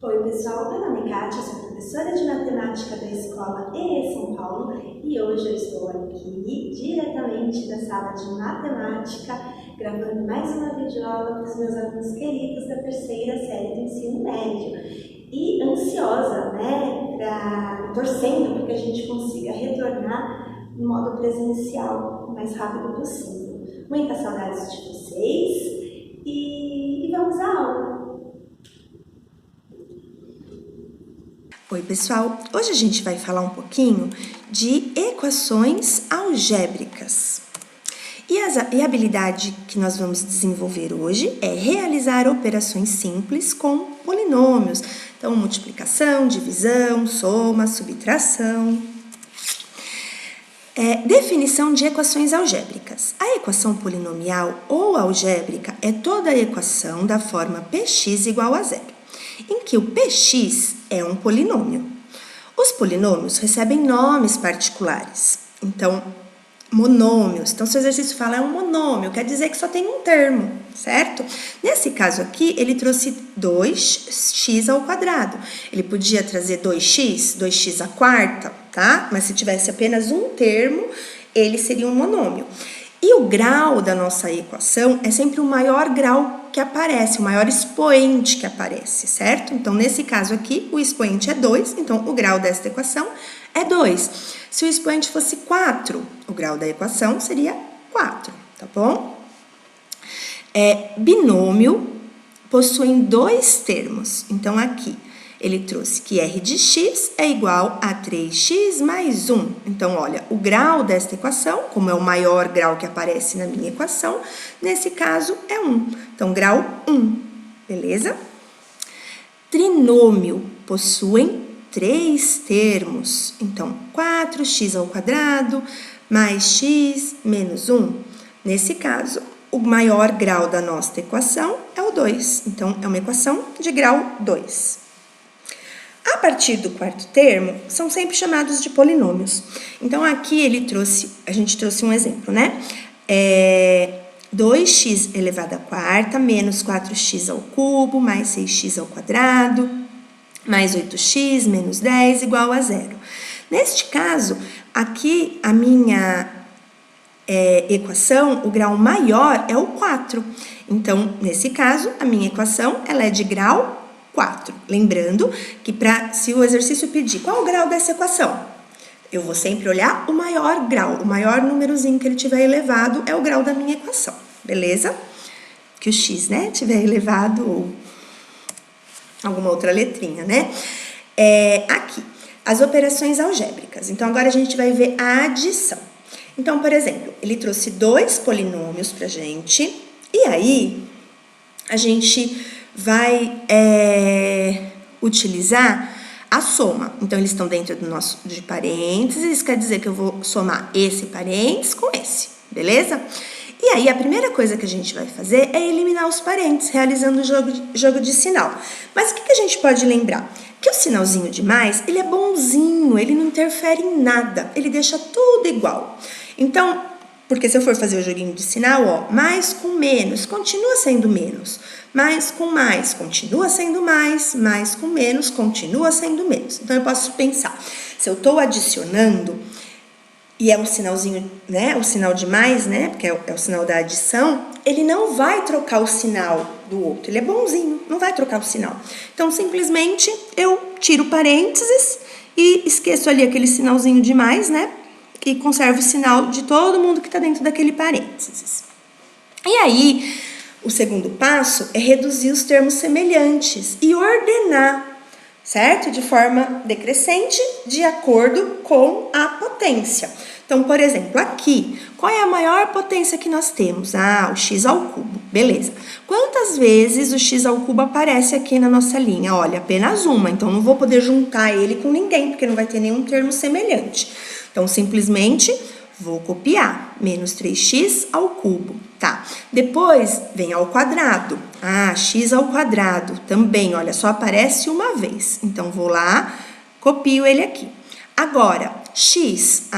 Oi pessoal, meu nome é Kátia, sou professora de matemática da escola EE São Paulo e hoje eu estou aqui diretamente da sala de matemática gravando mais uma videoaula para os meus alunos queridos da terceira série do ensino médio e ansiosa, torcendo para que a gente consiga retornar no modo presencial o mais rápido possível. Muitas saudades de vocês e vamos à aula! Oi pessoal, hoje a gente vai falar um pouquinho de equações algébricas. E a habilidade que nós vamos desenvolver hoje é realizar operações simples com polinômios. Então, multiplicação, divisão, soma, subtração. Definição de equações algébricas. A equação polinomial ou algébrica é toda a equação da forma px igual a zero, em que o px é um polinômio. Os polinômios recebem nomes particulares. Então, monômios. Então, se o exercício fala é um monômio, quer dizer que só tem um termo, certo? Nesse caso aqui, ele trouxe 2x ao quadrado. Ele podia trazer 2x à quarta, tá? Mas se tivesse apenas um termo, ele seria um monômio. E o grau da nossa equação é sempre o maior grau que aparece, o maior expoente que aparece, certo? Então, nesse caso aqui, o expoente é 2, então o grau desta equação é 2. Se o expoente fosse 4, o grau da equação seria 4, tá bom? Binômio possuem dois termos, então aqui ele trouxe que r de x é igual a 3x mais 1. Então, olha, o grau desta equação, como é o maior grau que aparece na minha equação, nesse caso é 1. Então, grau 1, beleza? Trinômio possuem três termos. Então, 4x ao quadrado mais x menos 1. Nesse caso, o maior grau da nossa equação é o 2. Então, é uma equação de grau 2. A partir do quarto termo, são sempre chamados de polinômios. Então, aqui a gente trouxe um exemplo, né? 2x elevado à quarta menos 4x ao cubo mais 6x ao quadrado mais 8x menos 10 igual a zero. Neste caso, aqui a minha equação, o grau maior é o 4. Então, nesse caso, a minha equação ela é de grau 4. Lembrando que se o exercício pedir qual o grau dessa equação, eu vou sempre olhar o maior grau, o maior númerozinho que ele tiver elevado é o grau da minha equação, beleza? Que o x, né, tiver elevado ou alguma outra letrinha, né? Aqui, as operações algébricas. Então, agora a gente vai ver a adição. Então, por exemplo, ele trouxe dois polinômios pra gente, e aí a gente vai utilizar a soma. Então, eles estão dentro do nosso de parênteses, isso quer dizer que eu vou somar esse parênteses com esse, beleza? E aí, a primeira coisa que a gente vai fazer é eliminar os parênteses, realizando o jogo de sinal. Mas o que a gente pode lembrar? Que o sinalzinho de mais, ele é bonzinho, ele não interfere em nada, ele deixa tudo igual. Então, porque se eu for fazer o joguinho de sinal, ó, mais com menos, continua sendo menos. Mais com mais, continua sendo mais com menos, continua sendo menos. Então, eu posso pensar, se eu estou adicionando, e é um sinalzinho, né, o sinal de mais, né, porque é o sinal da adição, ele não vai trocar o sinal do outro, ele é bonzinho, não vai trocar o sinal. Então, simplesmente, eu tiro parênteses e esqueço ali aquele sinalzinho de mais, né, e conservo o sinal de todo mundo que está dentro daquele parênteses. E aí, o segundo passo é reduzir os termos semelhantes e ordenar, certo? De forma decrescente, de acordo com a potência. Então, por exemplo, aqui, qual é a maior potência que nós temos? O x ao cubo, beleza. Quantas vezes o x ao cubo aparece aqui na nossa linha? Olha, apenas uma, então não vou poder juntar ele com ninguém, porque não vai ter nenhum termo semelhante. Então, simplesmente vou copiar, menos 3x ao cubo, tá? Depois, vem ao quadrado. X ao quadrado também, olha, só aparece uma vez. Então, vou lá, copio ele aqui. Agora, x,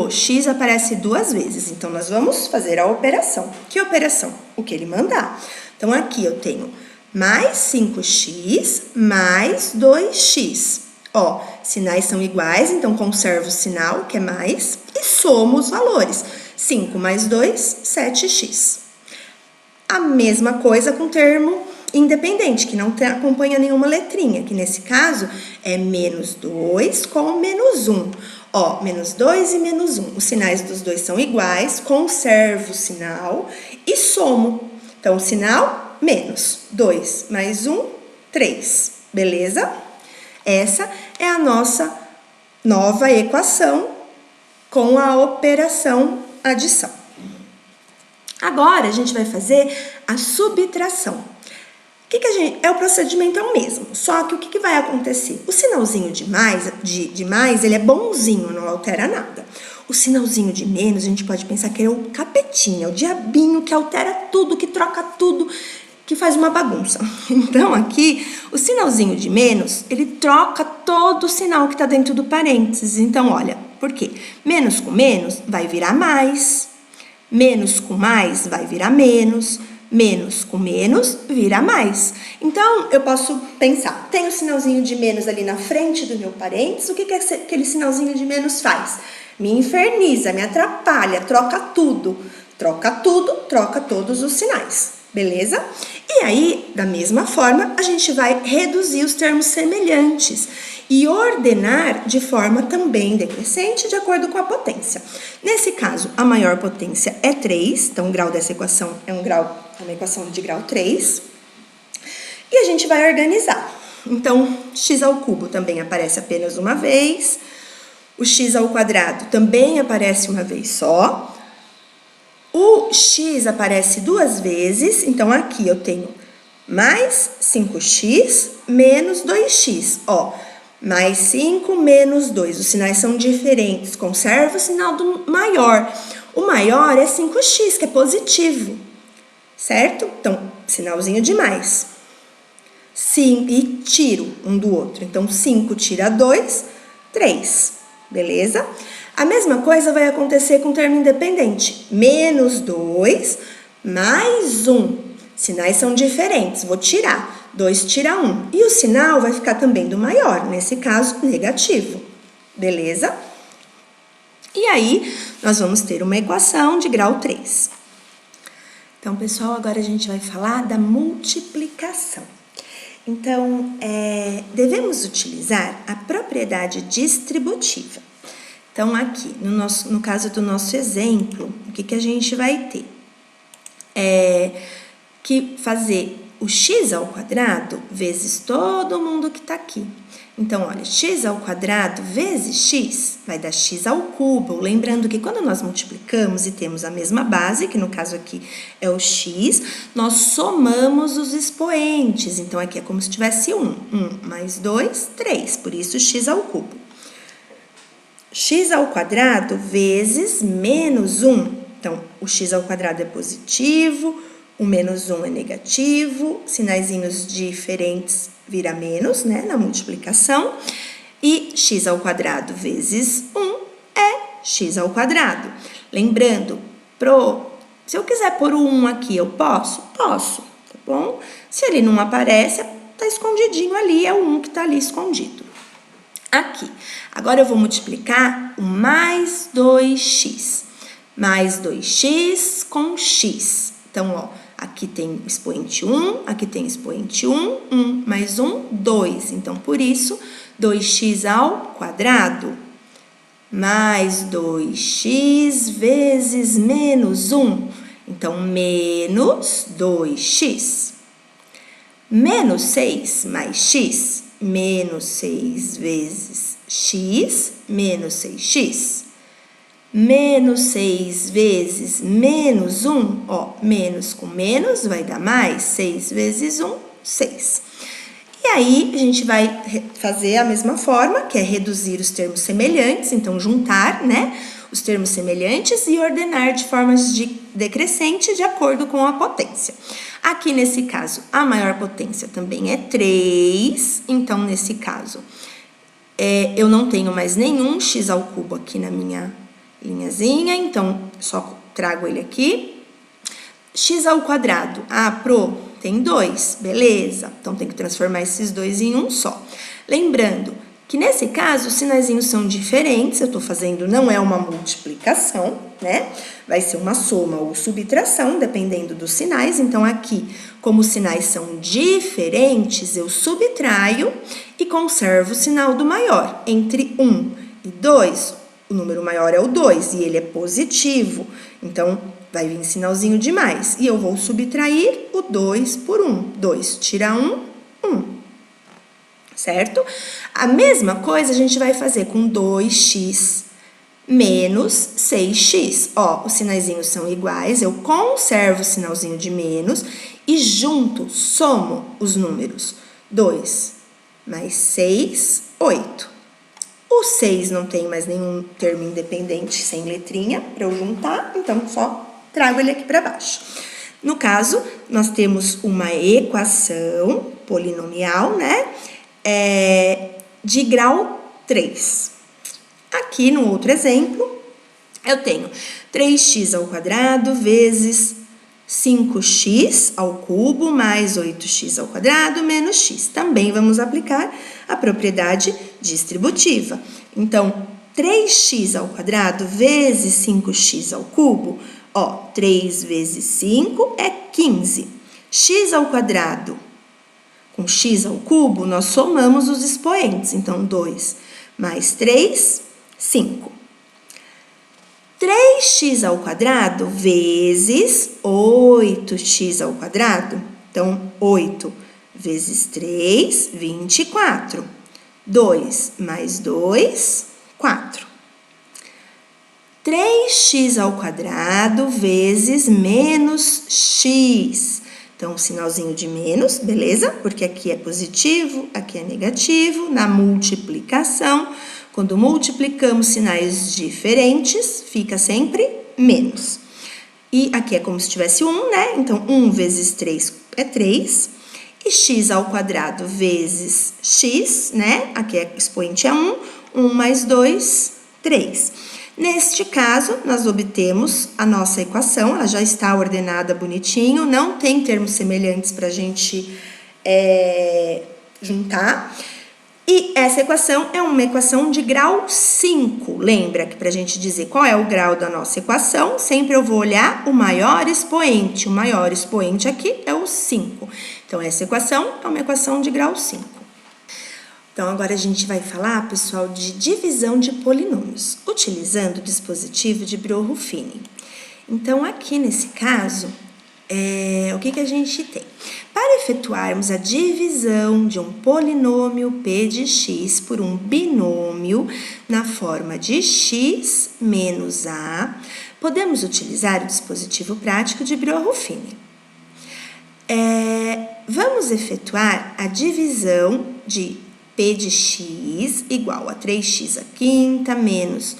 x aparece duas vezes. Então, nós vamos fazer a operação. Que operação? O que ele mandar. Então, aqui eu tenho mais 5x mais 2x. Ó, sinais são iguais, então conservo o sinal, que é mais, e somo os valores. 5 mais 2, 7x. A mesma coisa com o termo independente, que não acompanha nenhuma letrinha, que nesse caso é menos 2 com menos 1. Ó, menos 2 e menos 1. Os sinais dos dois são iguais, conservo o sinal e somo. Então, o sinal, menos 2 mais 1, 3. Beleza? Essa é a nossa nova equação com a operação adição. Agora, a gente vai fazer a subtração. O procedimento é o mesmo, só que o que vai acontecer? O sinalzinho de mais, ele é bonzinho, não altera nada. O sinalzinho de menos, a gente pode pensar que é o capetinha, o diabinho que altera tudo, que troca tudo, que faz uma bagunça. Então, aqui, o sinalzinho de menos, ele troca todo o sinal que está dentro do parênteses. Então, olha, por quê? Menos com menos vai virar mais, menos com mais vai virar menos, menos com menos vira mais. Então, eu posso pensar, tem o sinalzinho de menos ali na frente do meu parênteses, o que aquele sinalzinho de menos faz? Me inferniza, me atrapalha, troca tudo, troca todos os sinais, beleza? E aí, da mesma forma, a gente vai reduzir os termos semelhantes e ordenar de forma também decrescente de acordo com a potência. Nesse caso, a maior potência é 3, então o grau dessa equação é uma equação de grau 3. E a gente vai organizar. Então, x ao cubo também aparece apenas uma vez. O x ao quadrado também aparece uma vez só. O x aparece duas vezes, então aqui eu tenho mais 5x menos 2x. Ó, mais 5 menos 2, os sinais são diferentes, conserva o sinal do maior. O maior é 5x, que é positivo, certo? Então, sinalzinho de mais. Sim, e tiro um do outro. Então, 5 tira 2, 3, beleza? A mesma coisa vai acontecer com o termo independente. Menos 2 mais 1. Sinais são diferentes, vou tirar. 2 tira 1. E o sinal vai ficar também do maior, nesse caso, negativo. Beleza? E aí, nós vamos ter uma equação de grau 3. Então, pessoal, agora a gente vai falar da multiplicação. Então, devemos utilizar a propriedade distributiva. Então, aqui, no caso do nosso exemplo, o que a gente vai ter? Que fazer o x ao quadrado vezes todo mundo que está aqui. Então, olha, x ao quadrado vezes x vai dar x ao cubo. Lembrando que quando nós multiplicamos e temos a mesma base, que no caso aqui é o x, nós somamos os expoentes. Então, aqui é como se tivesse 1. 1 mais 2, 3. Por isso, x ao cubo. X ao quadrado vezes menos 1. Então, o x ao quadrado é positivo, o menos 1 é negativo, sinaizinhos diferentes vira menos, né, na multiplicação. E x ao quadrado vezes 1 é x ao quadrado. Lembrando, se eu quiser pôr o 1 aqui, eu posso? Posso, tá bom? Se ele não aparece, tá escondidinho ali, é o 1 que tá ali escondido. Aqui, agora eu vou multiplicar o mais 2x. Mais 2x com x. Então, ó, aqui tem expoente 1, aqui tem expoente 1, 1 mais 1, 2. Então, por isso, 2x ao quadrado mais 2x vezes menos 1. Então, menos 2x. Menos 6 mais x, menos 6 vezes x, menos 6x. Menos 6 vezes menos 1, ó, menos com menos vai dar mais, 6 vezes 1, 6. E aí, a gente vai fazer a mesma forma, que é reduzir os termos semelhantes, então juntar, né, os termos semelhantes e ordenar de formas decrescente de acordo com a potência. Aqui, nesse caso, a maior potência também é 3, então, nesse caso, eu não tenho mais nenhum x ao cubo aqui na minha linhazinha, então, só trago ele aqui. X ao quadrado. tem 2, beleza. Então, tem que transformar esses dois em um só. Lembrando que nesse caso, os sinaizinhos são diferentes, eu tô fazendo, não é uma multiplicação, né? Vai ser uma soma ou subtração, dependendo dos sinais. Então, aqui, como os sinais são diferentes, eu subtraio e conservo o sinal do maior. Entre 1 e 2, o número maior é o 2 e ele é positivo. Então, vai vir sinalzinho de mais. E eu vou subtrair o 2 por 1. 2 tira 1, 1. Certo? A mesma coisa a gente vai fazer com 2x menos 6x. Ó, os sinaizinhos são iguais, eu conservo o sinalzinho de menos e junto somo os números. 2 mais 6, 8. O 6 não tem mais nenhum termo independente sem letrinha para eu juntar, então só trago ele aqui para baixo. No caso, nós temos uma equação polinomial, né? De grau 3. Aqui no outro exemplo, eu tenho 3x ao quadrado vezes 5x ao cubo mais 8x ao quadrado menos x. Também vamos aplicar a propriedade distributiva. Então, 3x ao quadrado vezes 5x ao cubo, ó, 3 vezes 5 é 15. X ao quadrado com x ao cubo, nós somamos os expoentes. Então, 2 mais 3, 5. 3x ao quadrado vezes 8x ao quadrado. Então, 8 vezes 3, 24. 2 mais 2, 4. 3x ao quadrado vezes menos x. Então, sinalzinho de menos, beleza? Porque aqui é positivo, aqui é negativo. Na multiplicação, quando multiplicamos sinais diferentes, fica sempre menos. E aqui é como se tivesse 1, né? Então, 1 vezes 3 é 3. E x ao quadrado vezes x, né? Aqui é expoente é 1. 1 mais 2, 3. Neste caso, nós obtemos a nossa equação, ela já está ordenada bonitinho, não tem termos semelhantes para a gente juntar. E essa equação é uma equação de grau 5. Lembra que para a gente dizer qual é o grau da nossa equação, sempre eu vou olhar o maior expoente. O maior expoente aqui é o 5. Então, essa equação é uma equação de grau 5. Então, agora a gente vai falar, pessoal, de divisão de polinômios, utilizando o dispositivo de Brio-Ruffini. Então, aqui nesse caso, o que a gente tem? Para efetuarmos a divisão de um polinômio p de x por um binômio na forma de x menos a, podemos utilizar o dispositivo prático de Brio-Ruffini. Vamos efetuar a divisão de p de x igual a 3x à quinta menos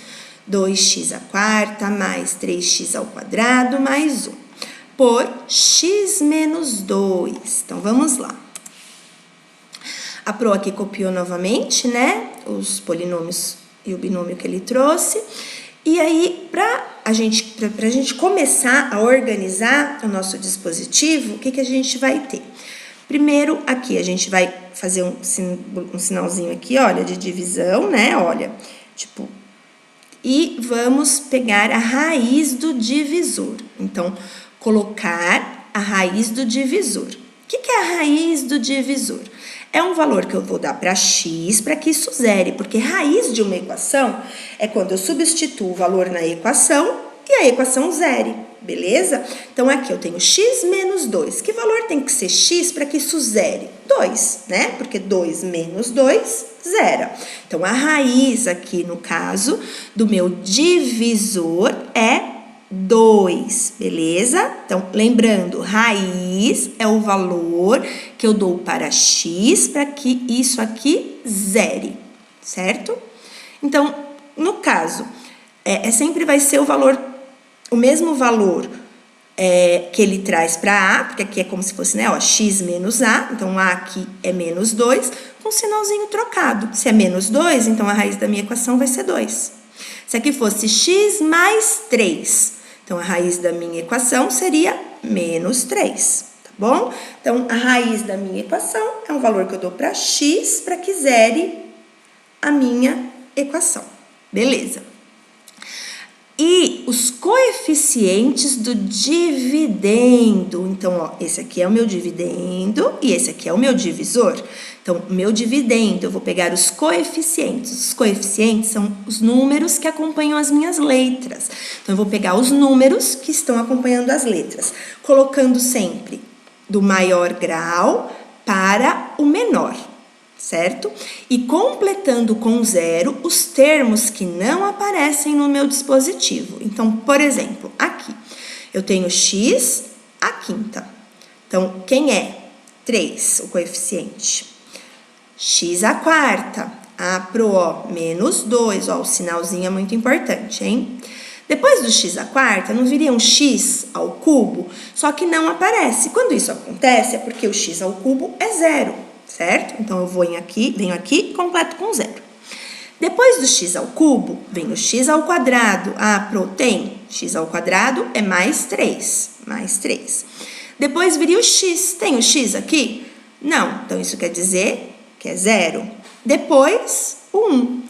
2x à quarta mais 3x ao quadrado mais 1 por x menos 2. Então, vamos lá. A Pro aqui copiou novamente, né, os polinômios e o binômio que ele trouxe. E aí, para a gente começar a organizar o nosso dispositivo, o que a gente vai ter? Primeiro, aqui a gente vai fazer um sinalzinho aqui, olha, de divisão, né? Olha, tipo, e vamos pegar a raiz do divisor. Então, colocar a raiz do divisor. O que é a raiz do divisor? É um valor que eu vou dar para x para que isso zere, porque raiz de uma equação é quando eu substituo o valor na equação e a equação zere, beleza? Então, aqui eu tenho x menos 2. Que valor tem que ser x para que isso zere? 2, né? Porque 2 menos 2, zera. Então, a raiz aqui, no caso, do meu divisor é 2, beleza? Então, lembrando, raiz é o valor que eu dou para x para que isso aqui zere, certo? Então, no caso, sempre vai ser o mesmo valor que ele traz para a, porque aqui é como se fosse, né, ó, x menos a, então a aqui é menos 2, com um sinalzinho trocado. Se é menos 2, então a raiz da minha equação vai ser 2. Se aqui fosse x mais 3, então a raiz da minha equação seria menos 3, tá bom? Então, a raiz da minha equação é um valor que eu dou para x para que zere a minha equação. Beleza. E os coeficientes do dividendo. Então, ó, esse aqui é o meu dividendo e esse aqui é o meu divisor. Então, o meu dividendo, eu vou pegar os coeficientes. Os coeficientes são os números que acompanham as minhas letras. Então, eu vou pegar os números que estão acompanhando as letras, colocando sempre do maior grau para o menor, certo? E completando com 0 os termos que não aparecem no meu dispositivo. Então, por exemplo, aqui eu tenho x à quinta. Então, quem é? 3, o coeficiente. X à quarta. Pro menos 2. Ó, o sinalzinho é muito importante, hein? Depois do x à quarta, não viria um x ao cubo? Só que não aparece. Quando isso acontece, é porque o x ao cubo é 0. Certo? Então, eu venho aqui e completo com 0. Depois do x ao cubo, vem o x ao quadrado. Tem x ao quadrado é mais 3. Mais 3. Depois viria o x. Tem o x aqui? Não. Então, isso quer dizer que é 0. Depois, o 1.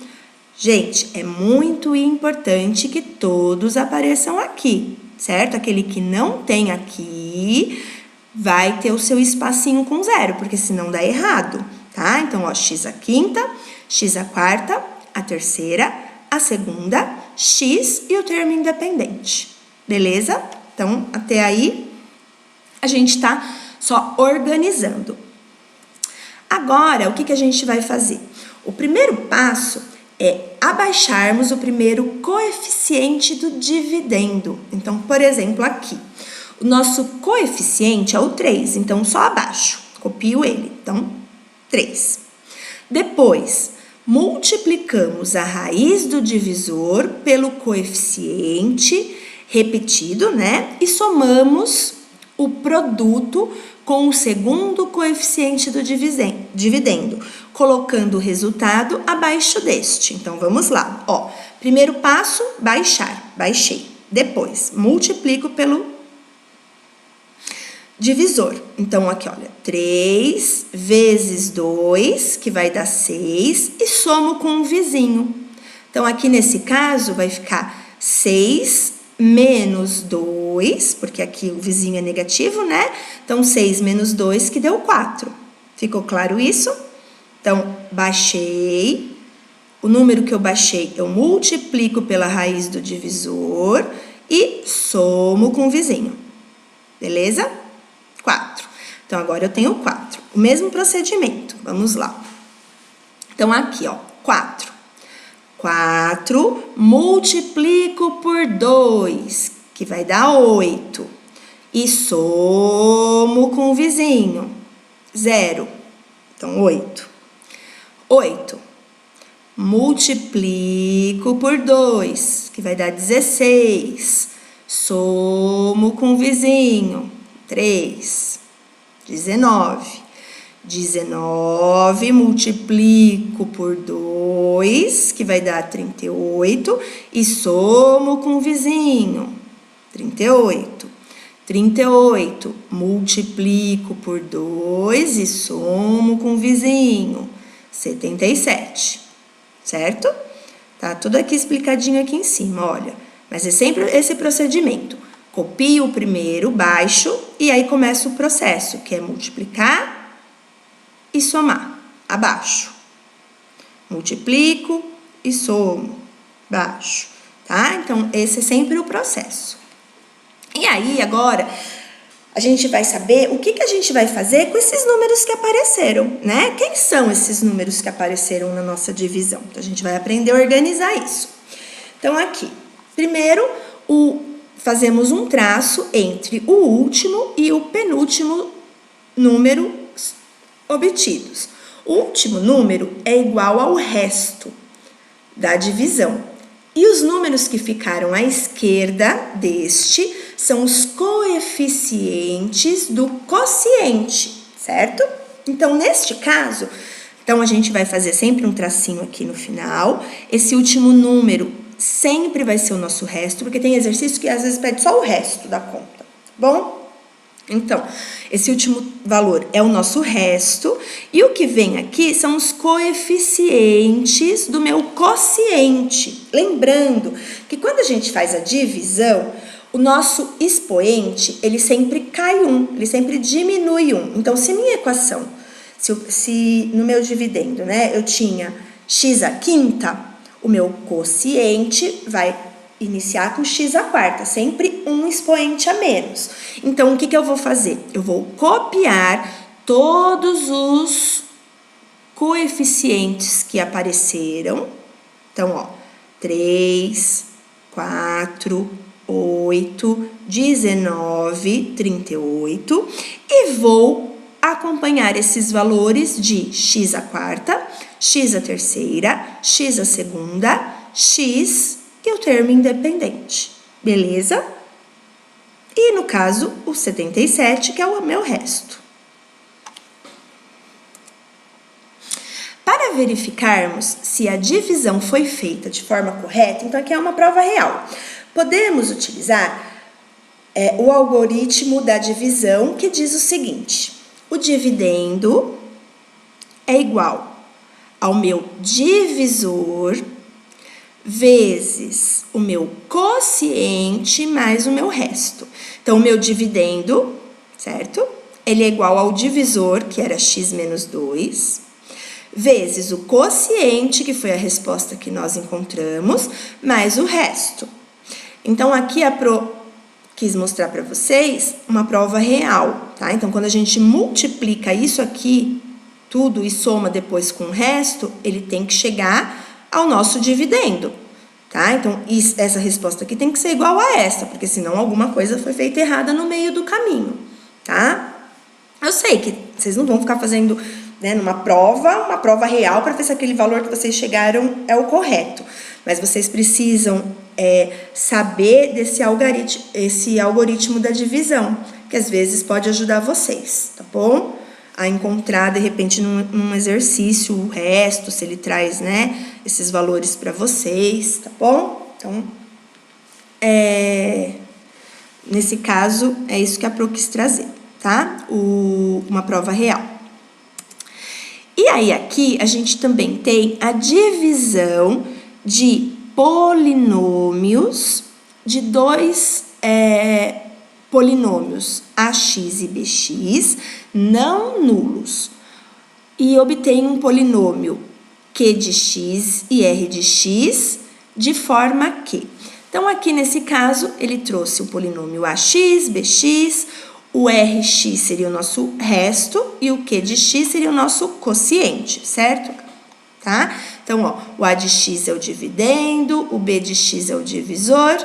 Gente, é muito importante que todos apareçam aqui, certo? Aquele que não tem aqui vai ter o seu espacinho com 0, porque senão dá errado, tá? Então, ó, x à quinta, x à quarta, a terceira, a segunda, x e o termo independente, beleza? Então, até aí, a gente tá só organizando. Agora, o que a gente vai fazer? O primeiro passo é abaixarmos o primeiro coeficiente do dividendo. Então, por exemplo, aqui. O nosso coeficiente é o 3, então só abaixo, copio ele, então 3. Depois, multiplicamos a raiz do divisor pelo coeficiente repetido, né? E somamos o produto com o segundo coeficiente do dividendo, colocando o resultado abaixo deste. Então, vamos lá, ó. Primeiro passo, baixar, baixei. Depois, multiplico pelo divisor. Então, aqui, olha, 3 vezes 2, que vai dar 6, e somo com o vizinho. Então, aqui nesse caso, vai ficar 6 menos 2, porque aqui o vizinho é negativo, né? Então, 6 menos 2, que deu 4. Ficou claro isso? Então, baixei. O número que eu baixei, eu multiplico pela raiz do divisor e somo com o vizinho. Beleza? 4. Então, agora eu tenho 4. O mesmo procedimento. Vamos lá. Então, aqui, ó, 4. 4, multiplico por 2, que vai dar 8. E somo com o vizinho. 0. Então, 8. 8. Multiplico por 2, que vai dar 16. Somo com o vizinho. 3, 19. 19, multiplico por 2, que vai dar 38, e somo com o vizinho. 38. 38, multiplico por 2 e somo com o vizinho. 77, certo? Tá tudo aqui explicadinho aqui em cima, olha. Mas é sempre esse procedimento. Copio o primeiro, baixo, e aí começa o processo, que é multiplicar e somar, abaixo. Multiplico e somo, baixo, tá? Então, esse é sempre o processo. E aí, agora, a gente vai saber o que a gente vai fazer com esses números que apareceram, né? Quem são esses números que apareceram na nossa divisão? Então, a gente vai aprender a organizar isso. Então, aqui, primeiro, fazemos um traço entre o último e o penúltimo número obtidos. O último número é igual ao resto da divisão. E os números que ficaram à esquerda deste são os coeficientes do quociente, certo? Então, neste caso, a gente vai fazer sempre um tracinho aqui no final. Esse último número sempre vai ser o nosso resto, porque tem exercício que às vezes pede só o resto da conta, tá bom? Então, esse último valor é o nosso resto, e o que vem aqui são os coeficientes do meu quociente. Lembrando que quando a gente faz a divisão, o nosso expoente, ele sempre cai 1, ele sempre diminui 1. Então, se minha equação, se no meu dividendo, né, eu tinha x à quinta, o meu quociente vai iniciar com x à quarta, sempre um expoente a menos. Então, o que eu vou fazer? Eu vou copiar todos os coeficientes que apareceram. Então, ó, 3, 4, 8, 19, 38, e vou acompanhar esses valores de x à quarta, x à terceira, x à segunda, x e o termo independente, beleza? E no caso, o 77, que é o meu resto. Para verificarmos se a divisão foi feita de forma correta, então aqui é uma prova real. Podemos utilizar o algoritmo da divisão, que diz o seguinte: o dividendo é igual ao meu divisor vezes o meu quociente mais o meu resto. Então, o meu dividendo, certo? Ele é igual ao divisor, que era x menos 2, vezes o quociente, que foi a resposta que nós encontramos, mais o resto. Então, aqui quis mostrar para vocês uma prova real, tá? Então, quando a gente multiplica isso aqui, tudo, e soma depois com o resto, ele tem que chegar ao nosso dividendo, tá? Então, essa resposta aqui tem que ser igual a essa, porque senão alguma coisa foi feita errada no meio do caminho, tá? Eu sei que vocês não vão ficar fazendo, né, uma prova real para ver se aquele valor que vocês chegaram é o correto, mas vocês precisam saber desse algoritmo da divisão, que às vezes pode ajudar vocês, tá bom? A encontrar, de repente, num exercício, o resto, se ele traz, né, esses valores para vocês, tá bom? Então, nesse caso, é isso que a Pro quis trazer, tá? Uma prova real. E aí, aqui, a gente também tem a divisão de polinômios de dois polinômios ax e bx não nulos, e obtém um polinômio q de x e r de x de forma que. Então, aqui nesse caso, ele trouxe o polinômio ax, bx, o rx seria o nosso resto e o q de x seria o nosso quociente, certo? Tá? Então, ó, o a de x é o dividendo, o b de x é o divisor,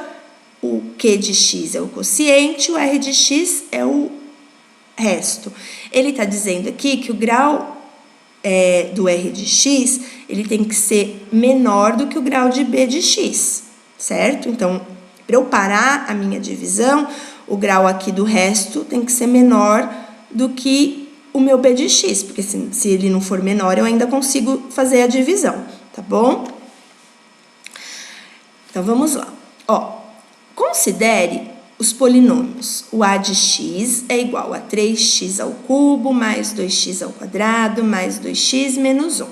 o q de x é o quociente, o r de x é o resto. Ele está dizendo aqui que o grau do r de x, ele tem que ser menor do que o grau de b de x, certo? Então, para eu parar a minha divisão, o grau aqui do resto tem que ser menor do que o meu b de x, porque se ele não for menor, eu ainda consigo fazer a divisão, tá bom? Então, vamos lá. Ó, considere os polinômios. O a de x é igual a 3x ao cubo mais 2x ao quadrado mais 2x menos 1.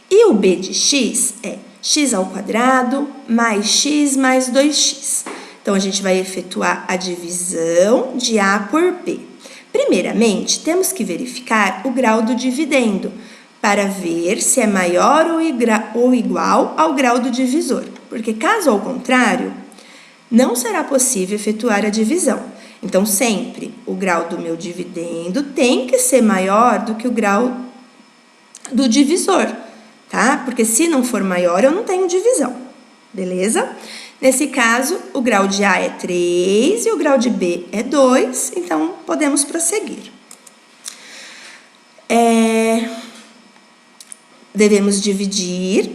E o b de x é x ao quadrado mais x mais 2x. Então, a gente vai efetuar a divisão de a por b. Primeiramente, temos que verificar o grau do dividendo para ver se é maior ou igual ao grau do divisor, porque caso ao contrário, não será possível efetuar a divisão. Então, sempre o grau do meu dividendo tem que ser maior do que o grau do divisor, tá? Porque se não for maior, eu não tenho divisão, beleza? Nesse caso, o grau de A é 3 e o grau de B é 2, então podemos prosseguir. Devemos dividir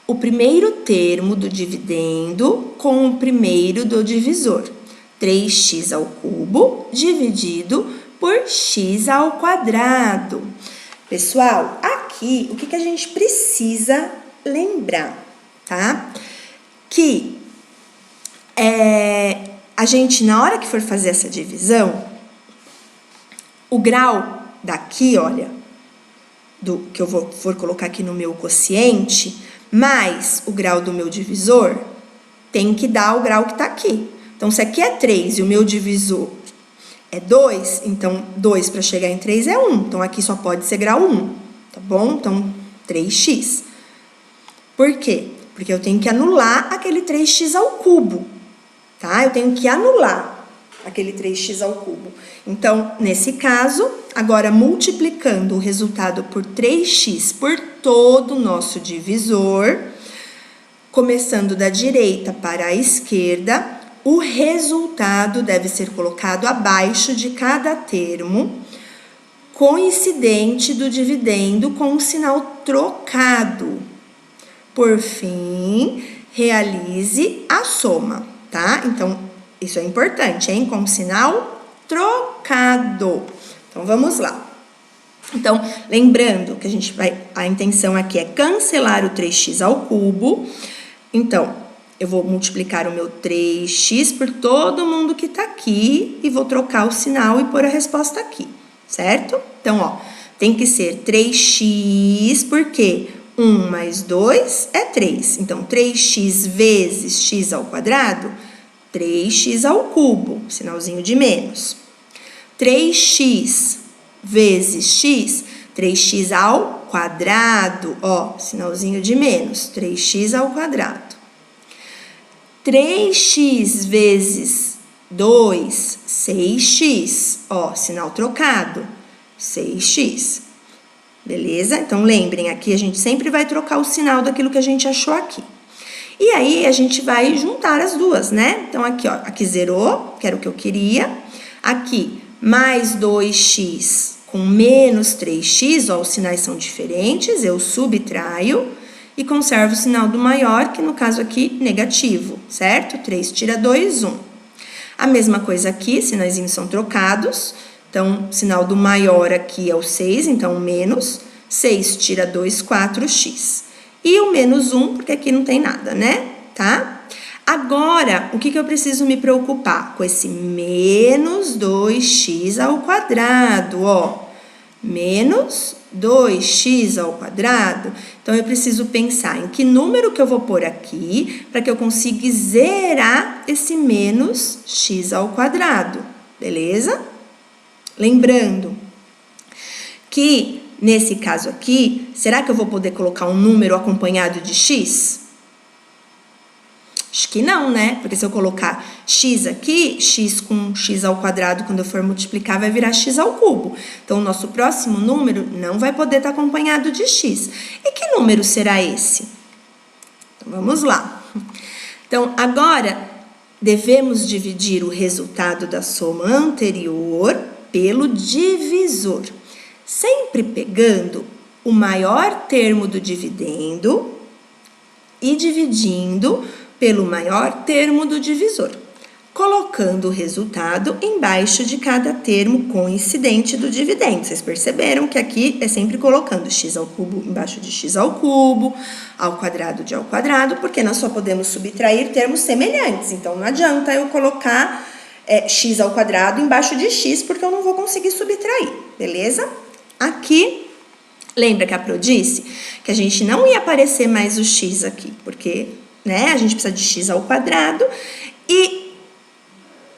o primeiro termo do dividendo com o primeiro do divisor. 3x ao cubo dividido por x ao quadrado. Pessoal, aqui o que a gente precisa lembrar, tá? Que a gente, na hora que for fazer essa divisão, O grau daqui, olha, do que eu for colocar aqui no meu quociente, mais o grau do meu divisor, tem que dar o grau que está aqui. Então, se aqui é 3 e o meu divisor é 2, então 2 para chegar em 3 é 1. Então, aqui só pode ser grau 1, tá bom? Então, 3x. Por quê? Porque eu tenho que anular aquele 3x ao cubo, tá? Eu tenho que anular aquele 3x ao cubo. Então, nesse caso, agora multiplicando o resultado por 3x por todo o nosso divisor, começando da direita para a esquerda, o resultado deve ser colocado abaixo de cada termo, coincidente do dividendo com o sinal trocado. Por fim, realize a soma, tá? Então, isso é importante, hein? Com o sinal trocado. Então, vamos lá. Então, lembrando que a intenção aqui é cancelar o 3x ao cubo. Então, eu vou multiplicar o meu 3x por todo mundo que tá aqui e vou trocar o sinal e pôr a resposta aqui, certo? Então, ó, tem que ser 3x, porque 1 mais 2 é 3. Então, 3x vezes x ao quadrado, 3x ao cubo, sinalzinho de menos. 3x vezes x, 3x ao quadrado, ó, sinalzinho de menos, 3x ao quadrado. 3x vezes 2, 6x, ó, sinal trocado, 6x. Beleza? Então, lembrem, aqui a gente sempre vai trocar o sinal daquilo que a gente achou aqui. E aí, a gente vai juntar as duas, né? Então, aqui, ó, aqui zerou, que era o que eu queria. Aqui, mais 2x com menos 3x, ó, os sinais são diferentes, eu subtraio e conservo o sinal do maior, que no caso aqui, negativo, certo? 3 tira 2, 1. A mesma coisa aqui, sinaizinhos são trocados. Então, o sinal do maior aqui é o 6, então menos. 6 tira 2, 4x. E o menos 1, porque aqui não tem nada, né? Tá? Agora, o que eu preciso me preocupar? Com esse menos 2x ao quadrado, ó. Menos 2x ao quadrado. Então, eu preciso pensar em que número que eu vou pôr aqui para que eu consiga zerar esse menos x ao quadrado, beleza? Lembrando que, nesse caso aqui, será que eu vou poder colocar um número acompanhado de x? Acho que não, né? Porque se eu colocar x aqui, x com x ao quadrado, quando eu for multiplicar, vai virar x ao cubo. Então, o nosso próximo número não vai poder estar acompanhado de x. E que número será esse? Então, vamos lá. Então, agora, devemos dividir o resultado da soma anterior pelo divisor, sempre pegando o maior termo do dividendo e dividindo pelo maior termo do divisor, colocando o resultado embaixo de cada termo coincidente do dividendo. Vocês perceberam que aqui é sempre colocando x ao cubo embaixo de x ao cubo, ao quadrado de ao quadrado, porque nós só podemos subtrair termos semelhantes. Então, não adianta eu colocar x ao quadrado embaixo de x, porque eu não vou conseguir subtrair, beleza? Aqui, lembra que a Pro disse que a gente não ia aparecer mais o x aqui, porque, né, a gente precisa de x ao quadrado. E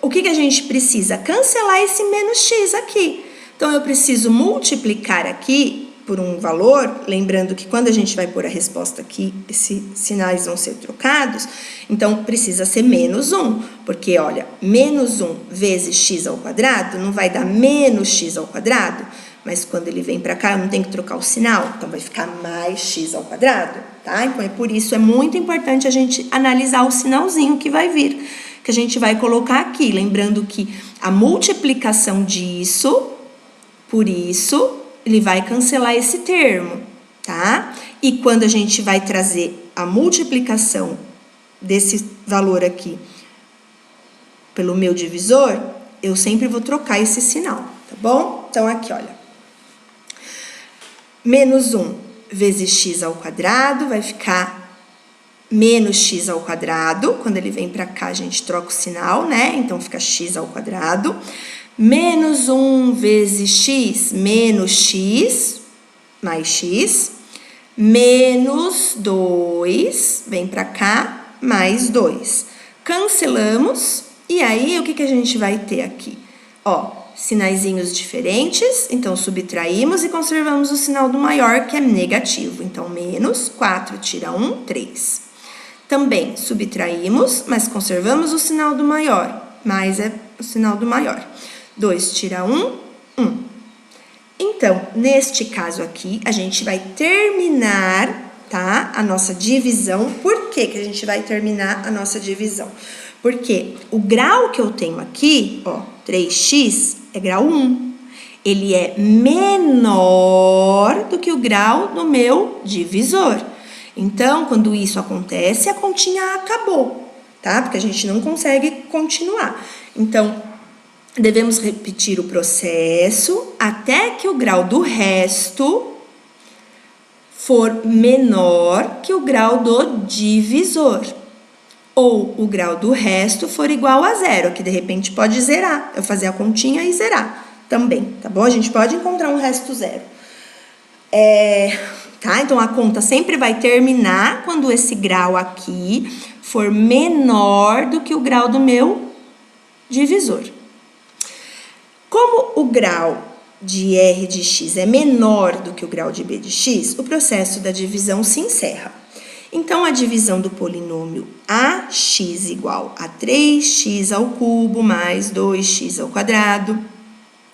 o que a gente precisa? Cancelar esse menos x aqui. Então, eu preciso multiplicar aqui por um valor, lembrando que quando a gente vai pôr a resposta aqui, esses sinais vão ser trocados, então precisa ser menos 1, porque, olha, menos 1 vezes x ao quadrado não vai dar menos x ao quadrado, mas quando ele vem para cá, eu não tenho que trocar o sinal, então vai ficar mais x ao quadrado, tá? Então, por isso é muito importante a gente analisar o sinalzinho que vai vir, que a gente vai colocar aqui, lembrando que a multiplicação disso, por isso, ele vai cancelar esse termo, tá? E quando a gente vai trazer a multiplicação desse valor aqui pelo meu divisor, eu sempre vou trocar esse sinal, tá bom? Então, aqui, olha. Menos 1 vezes x ao quadrado vai ficar menos x ao quadrado. Quando ele vem para cá, a gente troca o sinal, né? Então, fica x ao quadrado. Menos 1 vezes x, menos x, mais x. Menos 2, vem para cá, mais 2. Cancelamos, e aí o que a gente vai ter aqui? Ó, sinaizinhos diferentes, então subtraímos e conservamos o sinal do maior, que é negativo. Então, menos 4 tira 1, 3. Também subtraímos, mas conservamos o sinal do maior, mais é o sinal do maior. 2 tira 1, 1. Então, neste caso aqui, a gente vai terminar, tá, a nossa divisão. Por que a gente vai terminar a nossa divisão? Porque o grau que eu tenho aqui, ó, 3x, é grau 1. Ele é menor do que o grau do meu divisor. Então, quando isso acontece, a continha acabou, tá? Porque a gente não consegue continuar. Então, devemos repetir o processo até que o grau do resto for menor que o grau do divisor. Ou o grau do resto for igual a 0, que de repente pode zerar. Eu fazer a continha e zerar também, tá bom? A gente pode encontrar um resto 0. Tá? Então, a conta sempre vai terminar quando esse grau aqui for menor do que o grau do meu divisor. Como o grau de R de x é menor do que o grau de B de x, o processo da divisão se encerra. Então, a divisão do polinômio ax igual a 3x ao cubo mais 2x ao quadrado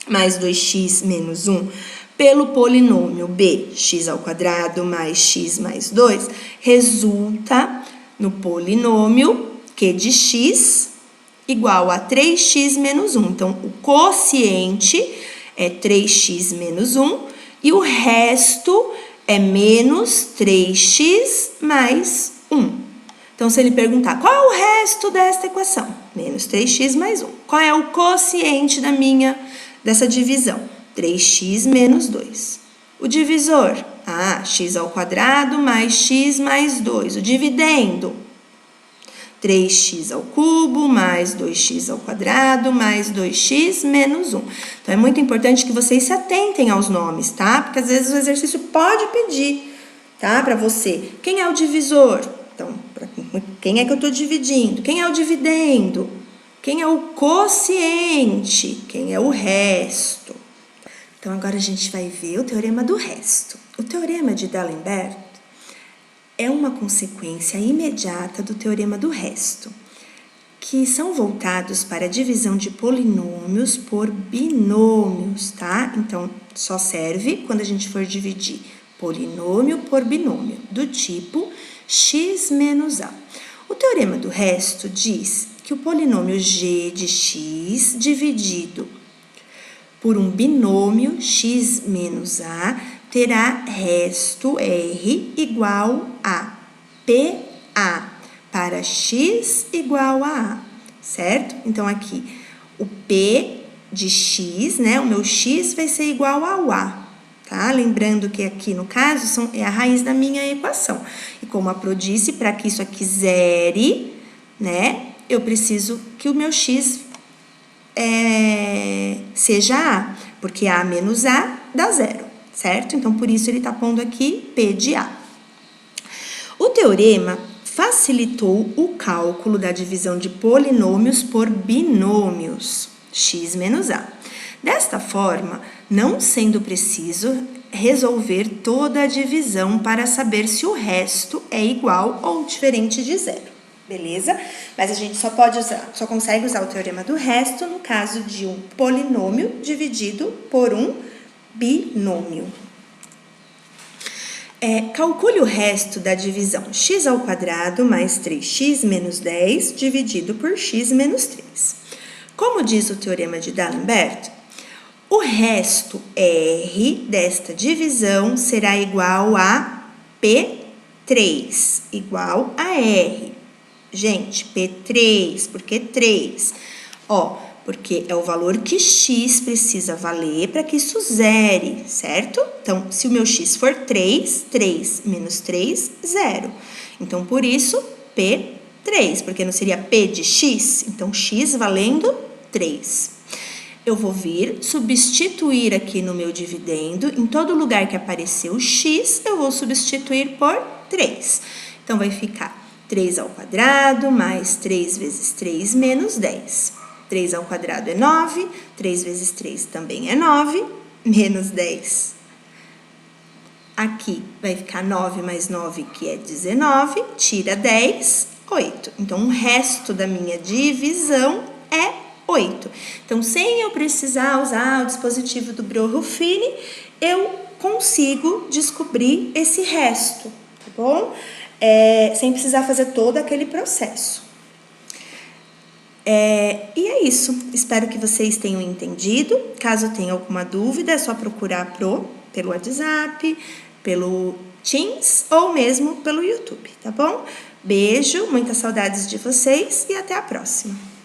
mais 2x menos 1 pelo polinômio bx ao quadrado mais x mais 2 resulta no polinômio q de x igual a 3x menos 1. Então, o quociente é 3x menos 1 e o resto é menos 3x mais 1. Então, se ele perguntar qual é o resto desta equação? Menos 3x mais 1. Qual é o quociente dessa divisão? 3x menos 2. O divisor? X ao quadrado mais x mais 2. O dividendo? 3x ao cubo mais 2x ao quadrado mais 2x menos 1. Então, é muito importante que vocês se atentem aos nomes, tá? Porque às vezes o exercício pode pedir, tá? Para você. Quem é o divisor? Então, quem é que eu estou dividindo? Quem é o dividendo? Quem é o quociente? Quem é o resto? Então, agora a gente vai ver o teorema do resto. O teorema de D'Alembert é uma consequência imediata do teorema do resto, que são voltados para a divisão de polinômios por binômios, tá? Então, só serve quando a gente for dividir polinômio por binômio, do tipo x menos a. O teorema do resto diz que o polinômio g de x dividido por um binômio x menos a terá resto R igual a PA para x igual a A, certo? Então, aqui, o P de x, né? O meu x vai ser igual ao A, tá? Lembrando que aqui, no caso, é a raiz da minha equação. E como a Pro disse, para que isso aqui zere, né? Eu preciso que o meu x seja A, porque A menos A dá 0, certo? Então, por isso, ele está pondo aqui P de A. O teorema facilitou o cálculo da divisão de polinômios por binômios, x menos A. Desta forma, não sendo preciso resolver toda a divisão para saber se o resto é igual ou diferente de 0. Beleza? Mas a gente só consegue usar o teorema do resto no caso de um polinômio dividido por um binômio. Calcule o resto da divisão x ao quadrado mais 3x menos 10 dividido por x menos 3. Como diz o teorema de D'Alembert, o resto R desta divisão será igual a P3, igual a R. Gente, P3, por que 3? Porque é o valor que x precisa valer para que isso zere, certo? Então, se o meu x for 3, 3 menos 3, 0. Então, por isso, P3, porque não seria P de x? Então, x valendo 3. eu vou vir substituir aqui no meu dividendo, em todo lugar que apareceu o x, eu vou substituir por 3. Então, vai ficar 3 ao quadrado mais 3 vezes 3 menos 10. 3 ao quadrado é 9, 3 vezes 3 também é 9, menos 10. Aqui vai ficar 9 mais 9, que é 19, tira 10, 8. Então, o resto da minha divisão é 8. Então, sem eu precisar usar o dispositivo do Bro-Ruffini, eu consigo descobrir esse resto, tá bom? Sem precisar fazer todo aquele processo. E é isso. Espero que vocês tenham entendido. Caso tenha alguma dúvida, é só procurar pelo WhatsApp, pelo Teams ou mesmo pelo YouTube, tá bom? Beijo, muitas saudades de vocês e até a próxima.